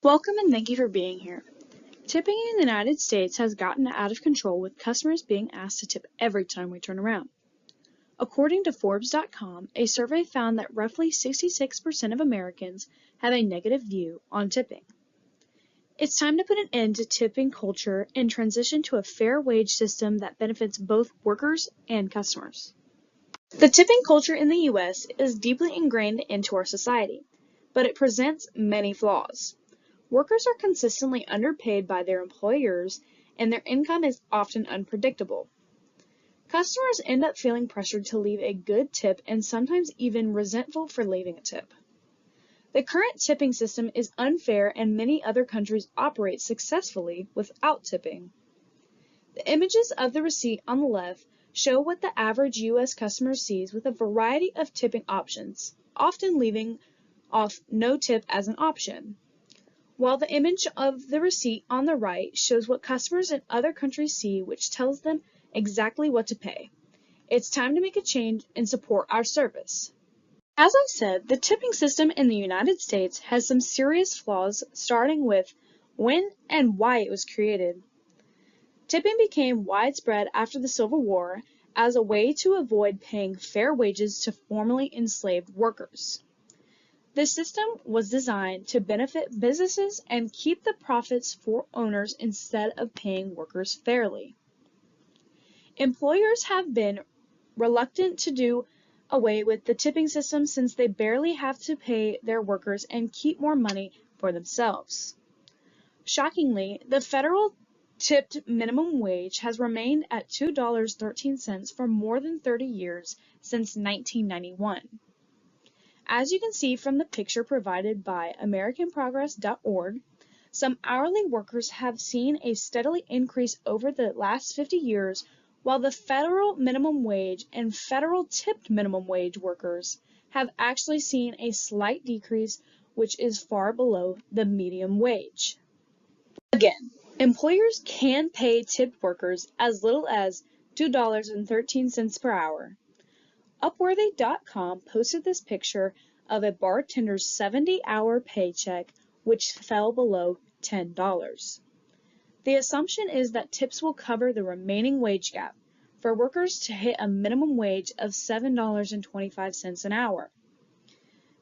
Welcome and thank you for being here. Tipping in the United States has gotten out of control with customers being asked to tip every time we turn around. According to Forbes.com, a survey found that roughly 66% of Americans have a negative view on tipping. It's time to put an end to tipping culture and transition to a fair wage system that benefits both workers and customers. The tipping culture in the U.S. is deeply ingrained into our society, but it presents many flaws. Workers are consistently underpaid by their employers, and their income is often unpredictable. Customers end up feeling pressured to leave a good tip and sometimes even resentful for leaving a tip. The current tipping system is unfair, and many other countries operate successfully without tipping. The images of the receipt on the left show what the average U.S. customer sees with a variety of tipping options, often leaving off no tip as an option, while the image of the receipt on the right shows what customers in other countries see, which tells them exactly what to pay. It's time to make a change and support our service. As I said, the tipping system in the United States has some serious flaws, starting with when and why it was created. Tipping became widespread after the Civil War as a way to avoid paying fair wages to formerly enslaved workers. This system was designed to benefit businesses and keep the profits for owners instead of paying workers fairly. Employers have been reluctant to do away with the tipping system since they barely have to pay their workers and keep more money for themselves. Shockingly, the federal tipped minimum wage has remained at $2.13 for more than 30 years since 1991. As you can see from the picture provided by AmericanProgress.org, some hourly workers have seen a steady increase over the last 50 years, while the federal minimum wage and federal tipped minimum wage workers have actually seen a slight decrease, which is far below the median wage. Again, employers can pay tipped workers as little as $2.13 per hour. Upworthy.com posted this picture of a bartender's 70-hour paycheck, which fell below $10. The assumption is that tips will cover the remaining wage gap for workers to hit a minimum wage of $7.25 an hour.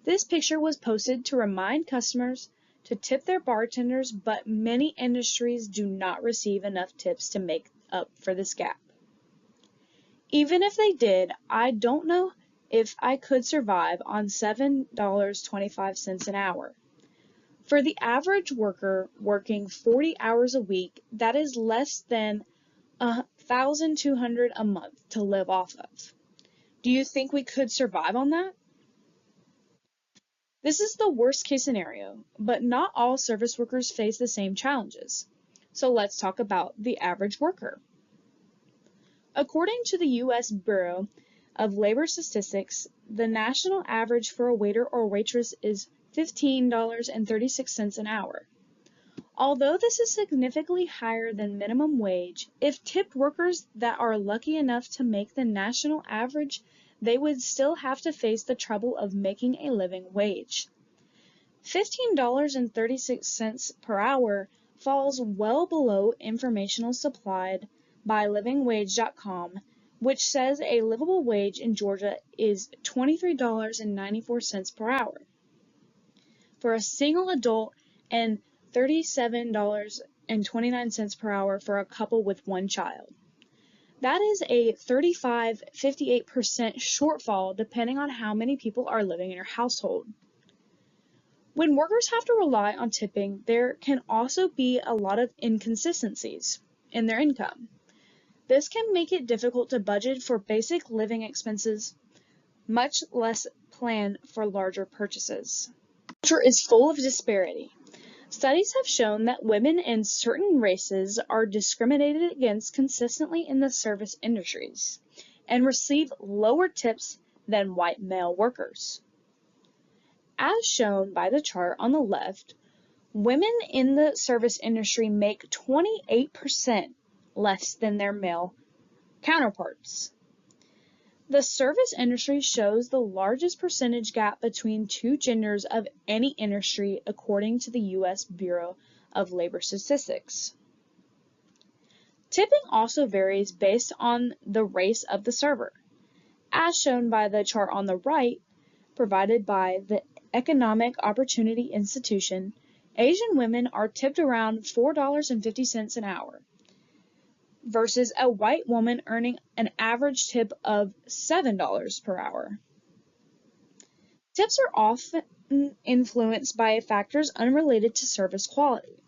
This picture was posted to remind customers to tip their bartenders, but many industries do not receive enough tips to make up for this gap. Even if they did, I don't know if I could survive on $7.25 an hour. For the average worker working 40 hours a week, that is less than $1,200 a month to live off of. Do you think we could survive on that? This is the worst case scenario, but not all service workers face the same challenges. So let's talk about the average worker. According to the U.S. Bureau of Labor Statistics, the national average for a waiter or waitress is $15.36 an hour. Although this is significantly higher than minimum wage, if tipped workers that are lucky enough to make the national average, they would still have to face the trouble of making a living wage. $15.36 per hour falls well below information supplied by livingwage.com, which says a livable wage in Georgia is $23.94 per hour for a single adult and $37.29 per hour for a couple with one child. That is a 35-58% shortfall depending on how many people are living in your household. When workers have to rely on tipping, there can also be a lot of inconsistencies in their income. This can make it difficult to budget for basic living expenses, much less plan for larger purchases. Culture is full of disparity. Studies have shown that women in certain races are discriminated against consistently in the service industries and receive lower tips than white male workers. As shown by the chart on the left, women in the service industry make 28% less than their male counterparts. The service industry shows the largest percentage gap between two genders of any industry according to the U.S. Bureau of Labor Statistics. Tipping also varies based on the race of the server. As shown by the chart on the right, provided by the Economic Opportunity Institution, Asian women are tipped around $4.50 an hour, versus a white woman earning an average tip of $7 per hour. Tips are often influenced by factors unrelated to service quality.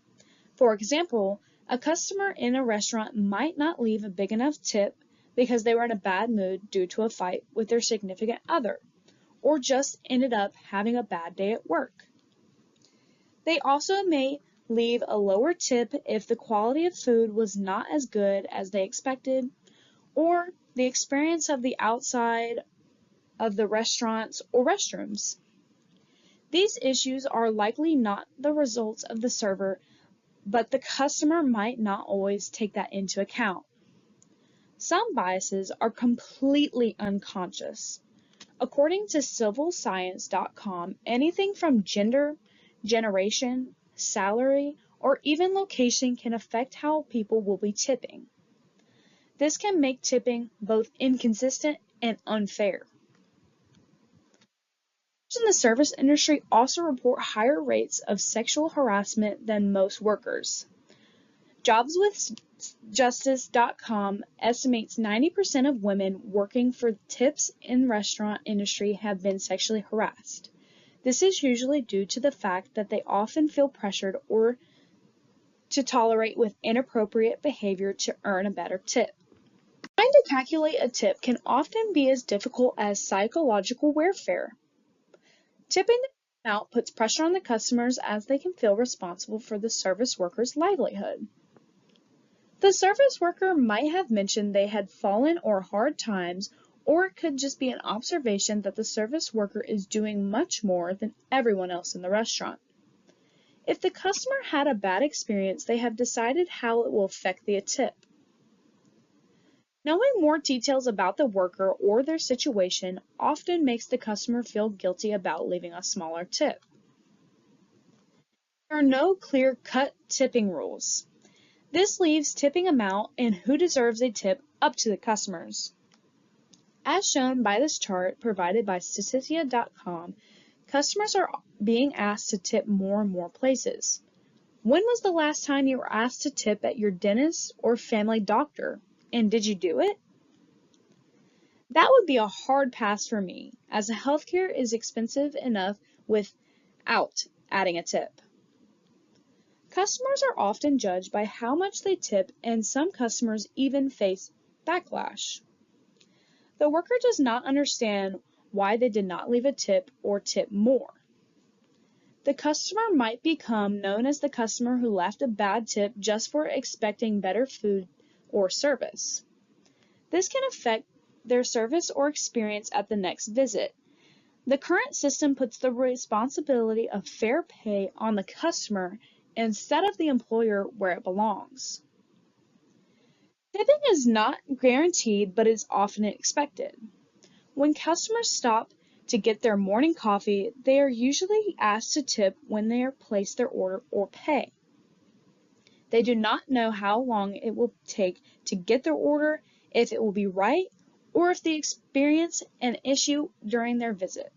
For example, a customer in a restaurant might not leave a big enough tip because they were in a bad mood due to a fight with their significant other, or just ended up having a bad day at work. They also may leave a lower tip if the quality of food was not as good as they expected, or the experience of the outside of the restaurants or restrooms. These issues are likely not the results of the server, but the customer might not always take that into account. Some biases are completely unconscious. According to civilscience.com, anything from gender, generation, salary, or even location can affect how people will be tipping. This can make tipping both inconsistent and unfair. In the service industry also report higher rates of sexual harassment than most workers. JobsWithJustice.com estimates 90% of women working for tips in restaurant industry have been sexually harassed. This is usually due to the fact that they often feel pressured or to tolerate with inappropriate behavior to earn a better tip. Trying to calculate a tip can often be as difficult as psychological warfare. Tipping the amount puts pressure on the customers as they can feel responsible for the service worker's livelihood. The service worker might have mentioned they had fallen or hard times, or it could just be an observation that the service worker is doing much more than everyone else in the restaurant. If the customer had a bad experience, they have decided how it will affect the tip. Knowing more details about the worker or their situation often makes the customer feel guilty about leaving a smaller tip. There are no clear-cut tipping rules. This leaves tipping amount and who deserves a tip up to the customers. As shown by this chart provided by Statista.com, customers are being asked to tip more and more places. When was the last time you were asked to tip at your dentist or family doctor? And did you do it? That would be a hard pass for me, as healthcare is expensive enough without adding a tip. Customers are often judged by how much they tip, and some customers even face backlash. The worker does not understand why they did not leave a tip or tip more. The customer might become known as the customer who left a bad tip just for expecting better food or service. This can affect their service or experience at the next visit. The current system puts the responsibility of fair pay on the customer instead of the employer where it belongs. Tipping is not guaranteed but is often expected. When customers stop to get their morning coffee, they are usually asked to tip when they place their order or pay. They do not know how long it will take to get their order, if it will be right, or if they experience an issue during their visit.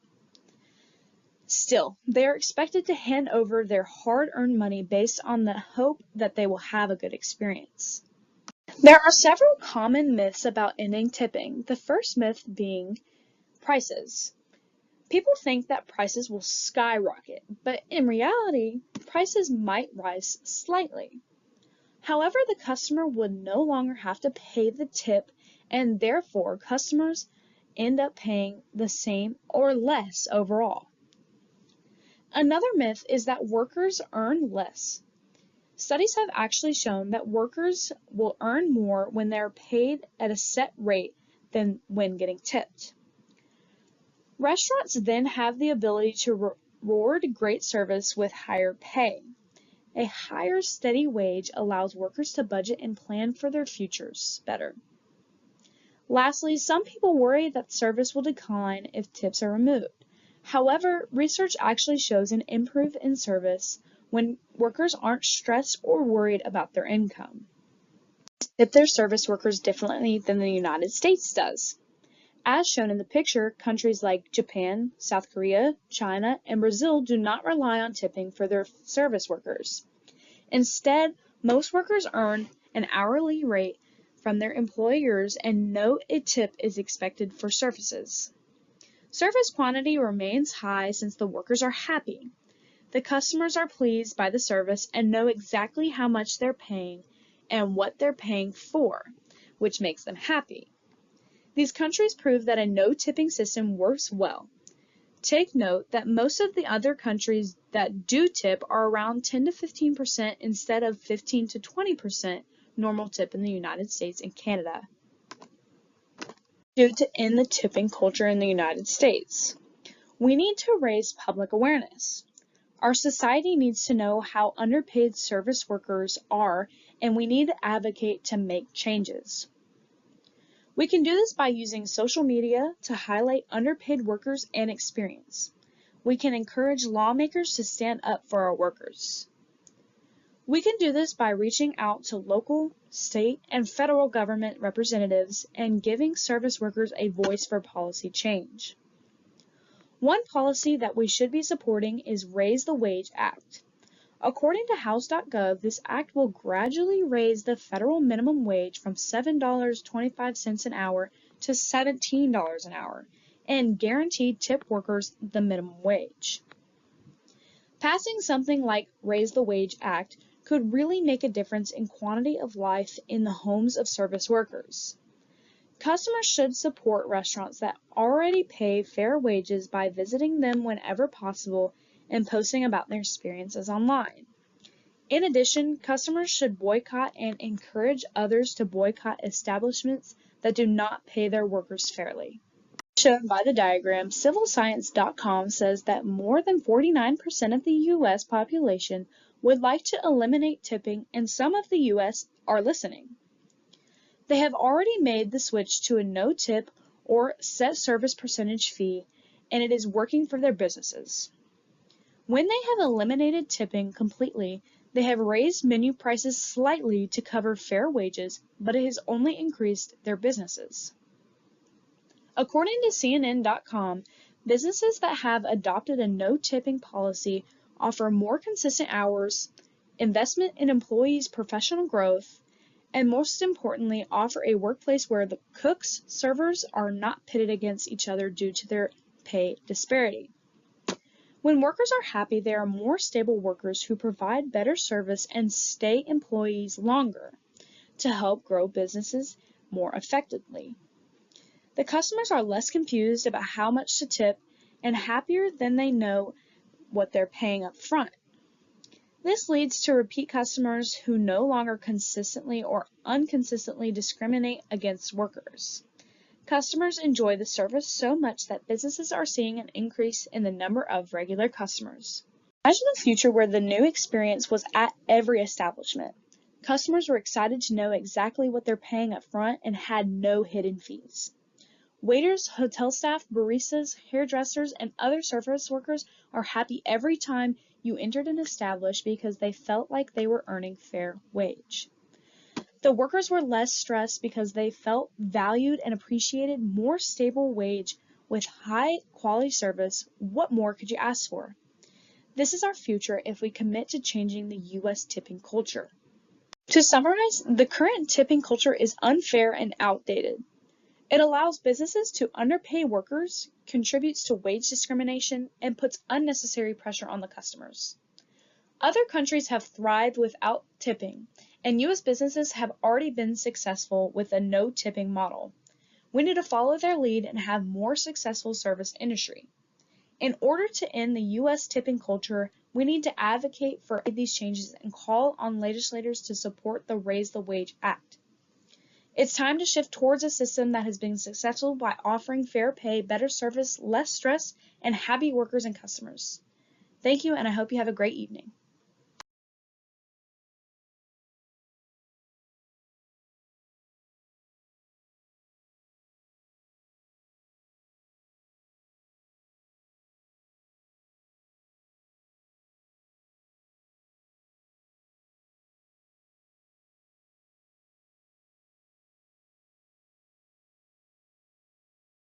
Still, they are expected to hand over their hard-earned money based on the hope that they will have a good experience. There are several common myths about ending tipping, the first myth being prices. People think that prices will skyrocket, but in reality, prices might rise slightly. However, the customer would no longer have to pay the tip, and therefore customers end up paying the same or less overall. Another myth is that workers earn less. Studies have actually shown that workers will earn more when they're paid at a set rate than when getting tipped. Restaurants then have the ability to reward great service with higher pay. A higher steady wage allows workers to budget and plan for their futures better. Lastly, some people worry that service will decline if tips are removed. However, research actually shows an improvement in service when workers aren't stressed or worried about their income. Tip their service workers differently than the United States does. As shown in the picture, countries like Japan, South Korea, China, and Brazil do not rely on tipping for their service workers. Instead, most workers earn an hourly rate from their employers and no tip is expected for services. Service quantity remains high since the workers are happy. The customers are pleased by the service and know exactly how much they're paying and what they're paying for, which makes them happy. These countries prove that a no-tipping system works well. Take note that most of the other countries that do tip are around 10 to 15% instead of 15 to 20% normal tip in the United States and Canada. Due to end the tipping culture in the United States, we need to raise public awareness. Our society needs to know how underpaid service workers are, and we need to advocate to make changes. We can do this by using social media to highlight underpaid workers and experience. We can encourage lawmakers to stand up for our workers. We can do this by reaching out to local, state, and federal government representatives and giving service workers a voice for policy change. One policy that we should be supporting is Raise the Wage Act. According to House.gov, this act will gradually raise the federal minimum wage from $7.25 an hour to $17 an hour and guarantee tip workers the minimum wage. Passing something like Raise the Wage Act could really make a difference in quality of life in the homes of service workers. Customers should support restaurants that already pay fair wages by visiting them whenever possible and posting about their experiences online. In addition, customers should boycott and encourage others to boycott establishments that do not pay their workers fairly. Shown by the diagram, CivilScience.com says that more than 49% of the U.S. population would like to eliminate tipping, and some of the U.S. are listening. They have already made the switch to a no-tip or set service percentage fee, and it is working for their businesses. When they have eliminated tipping completely, they have raised menu prices slightly to cover fair wages, but it has only increased their businesses. According to CNN.com, businesses that have adopted a no-tipping policy offer more consistent hours, investment in employees' professional growth, and most importantly, offer a workplace where the cooks, servers are not pitted against each other due to their pay disparity. When workers are happy, they are more stable workers who provide better service and stay employees longer to help grow businesses more effectively. The customers are less confused about how much to tip and happier than they know what they're paying up front. This leads to repeat customers who no longer consistently or inconsistently discriminate against workers. Customers enjoy the service so much that businesses are seeing an increase in the number of regular customers. Imagine a future where the new experience was at every establishment. Customers were excited to know exactly what they're paying up front and had no hidden fees. Waiters, hotel staff, baristas, hairdressers, and other service workers are happy every time you entered an establishment because they felt like they were earning fair wage. The workers were less stressed because they felt valued and appreciated more stable wage with high quality service. What more could you ask for? This is our future if we commit to changing the U.S. tipping culture. To summarize, the current tipping culture is unfair and outdated. It allows businesses to underpay workers, contributes to wage discrimination, and puts unnecessary pressure on the customers. Other countries have thrived without tipping, and U.S. businesses have already been successful with a no-tipping model. We need to follow their lead and have more successful service industry. In order to end the U.S. tipping culture, we need to advocate for these changes and call on legislators to support the Raise the Wage Act. It's time to shift towards a system that has been successful by offering fair pay, better service, less stress, and happy workers and customers. Thank you, and I hope you have a great evening.